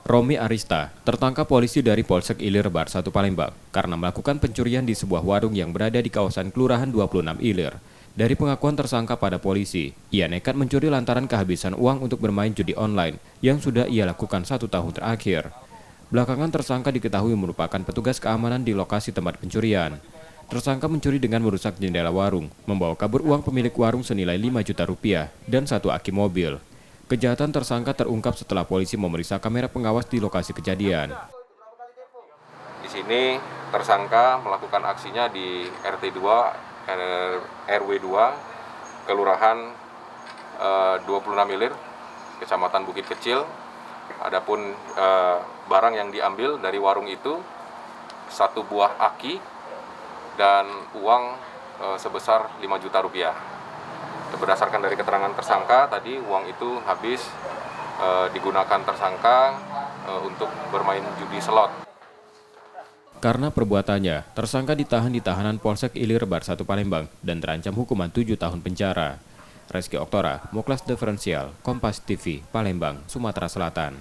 Romi Arista tertangkap polisi dari Polsek Ilir Bar 1 Palembang karena melakukan pencurian di sebuah warung yang berada di kawasan Kelurahan 26 Ilir. Dari pengakuan tersangka pada polisi, ia nekat mencuri lantaran kehabisan uang untuk bermain judi online yang sudah ia lakukan 1 tahun terakhir. Belakangan tersangka diketahui merupakan petugas keamanan di lokasi tempat pencurian. Tersangka mencuri dengan merusak jendela warung, membawa kabur uang pemilik warung senilai 5 juta rupiah dan 1 aki mobil. Kejahatan tersangka terungkap setelah polisi memeriksa kamera pengawas di lokasi kejadian. Di sini tersangka melakukan aksinya di RT 2, RW 2, Kelurahan 26 Ilir, Kecamatan Bukit Kecil. Adapun barang yang diambil dari warung itu 1 buah aki dan uang sebesar 5 juta rupiah. Berdasarkan dari keterangan tersangka tadi, uang itu habis digunakan tersangka untuk bermain judi slot. Karena perbuatannya, tersangka ditahan di tahanan Polsek Ilir Bar 1 Palembang dan terancam hukuman 7 tahun penjara. Reski Oktora, Muklas Diferensial, Kompas TV, Palembang, Sumatera Selatan.